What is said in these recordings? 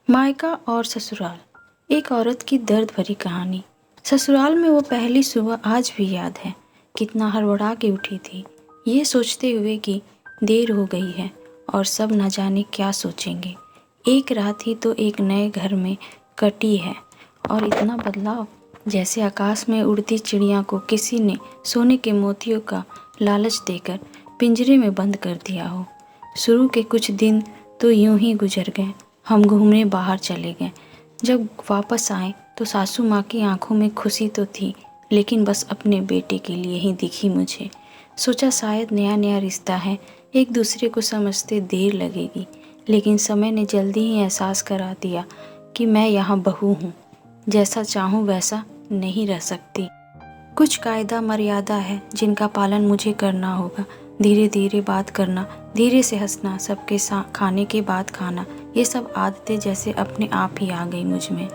मायका और ससुराल। एक औरत की दर्द भरी कहानी। ससुराल में वो पहली सुबह आज भी याद है। कितना हड़बड़ा के उठी थी, ये सोचते हुए कि देर हो गई है और सब न जाने क्या सोचेंगे। एक रात ही तो एक नए घर में कटी है और इतना बदलाव, जैसे आकाश में उड़ती चिड़िया को किसी ने सोने के मोतियों का लालच देकर पिंजरे में बंद कर दिया हो। शुरू के कुछ दिन तो यूं ही गुजर गए। हम घूमने बाहर चले गए। जब वापस आए तो सासू माँ की आंखों में खुशी तो थी, लेकिन बस अपने बेटे के लिए ही दिखी मुझे। सोचा शायद नया नया रिश्ता है, एक दूसरे को समझते देर लगेगी, लेकिन समय ने जल्दी ही एहसास करा दिया कि मैं यहाँ बहू हूँ, जैसा चाहूँ वैसा नहीं रह सकती। कुछ कायदा मर्यादा है जिनका पालन मुझे करना होगा। धीरे धीरे बात करना, धीरे से हंसना, सबके साथ खाने के बाद खाना, ये सब आदतें जैसे अपने आप ही आ गई मुझ में।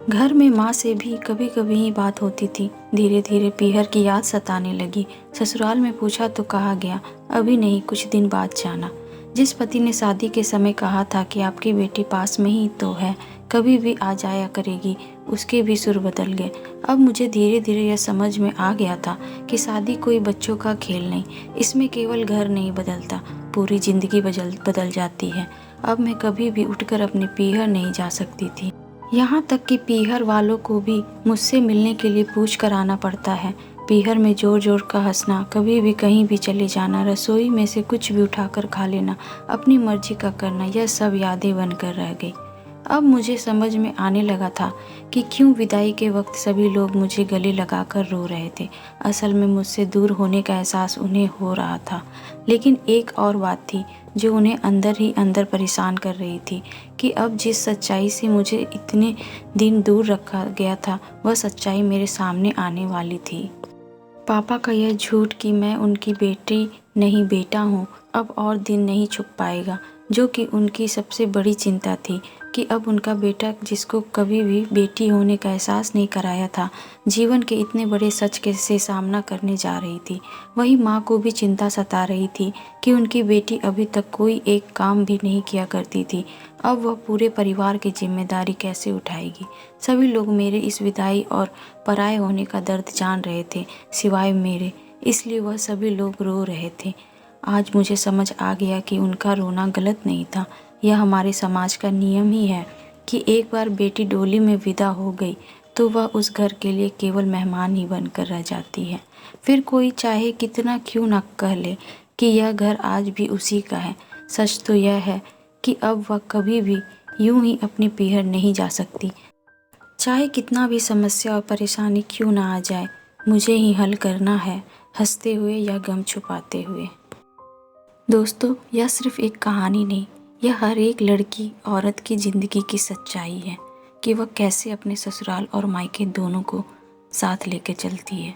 घर में माँ से भी कभी कभी ही बात होती थी। धीरे धीरे पीहर की याद सताने लगी। ससुराल में पूछा तो कहा गया अभी नहीं, कुछ दिन बाद जाना। जिस पति ने शादी के समय कहा था कि आपकी बेटी पास में ही तो है, कभी भी आ जाया करेगी, उसके भी सुर बदल गए। अब मुझे धीरे धीरे यह समझ में आ गया था कि शादी कोई बच्चों का खेल नहीं, इसमें केवल घर नहीं बदलता, पूरी जिंदगी बदल जाती है। अब मैं कभी भी उठकर अपने पीहर नहीं जा सकती थी। यहाँ तक कि पीहर वालों को भी मुझसे मिलने के लिए पूछ कर आना पड़ता है। पीहर में जोर जोर का हंसना, कभी भी कहीं भी चले जाना, रसोई में से कुछ भी उठाकर खा लेना, अपनी मर्जी का करना, यह सब यादें बनकर रह गई। अब मुझे समझ में आने लगा था कि क्यों विदाई के वक्त सभी लोग मुझे गले लगाकर रो रहे थे। असल में मुझसे दूर होने का एहसास उन्हें हो रहा था, लेकिन एक और बात थी जो उन्हें अंदर ही अंदर परेशान कर रही थी कि अब जिस सच्चाई से मुझे इतने दिन दूर रखा गया था, वह सच्चाई मेरे सामने आने वाली थी। पापा का यह झूठ कि मैं उनकी बेटी नहीं बेटा हूँ अब और दिन नहीं छुप पाएगा, जो कि उनकी सबसे बड़ी चिंता थी कि अब उनका बेटा, जिसको कभी भी बेटी होने का एहसास नहीं कराया था, जीवन के इतने बड़े सच के से सामना करने जा रही थी। वही माँ को भी चिंता सता रही थी कि उनकी बेटी अभी तक कोई एक काम भी नहीं किया करती थी, अब वह पूरे परिवार की जिम्मेदारी कैसे उठाएगी। सभी लोग मेरे इस विदाई और पराये होने का दर्द जान रहे थे, सिवाय मेरे, इसलिए वह सभी लोग रो रहे थे। आज मुझे समझ आ गया कि उनका रोना गलत नहीं था। यह हमारे समाज का नियम ही है कि एक बार बेटी डोली में विदा हो गई तो वह उस घर के लिए केवल मेहमान ही बनकर रह जाती है। फिर कोई चाहे कितना क्यों न कह ले कि यह घर आज भी उसी का है, सच तो यह है कि अब वह कभी भी यूं ही अपनी पीहर नहीं जा सकती। चाहे कितना भी समस्या और परेशानी क्यों ना आ जाए, मुझे ही हल करना है, हंसते हुए या गम छुपाते हुए। दोस्तों, यह सिर्फ एक कहानी नहीं, यह हर एक लड़की औरत की ज़िंदगी की सच्चाई है कि वह कैसे अपने ससुराल और मायके दोनों को साथ लेकर चलती है।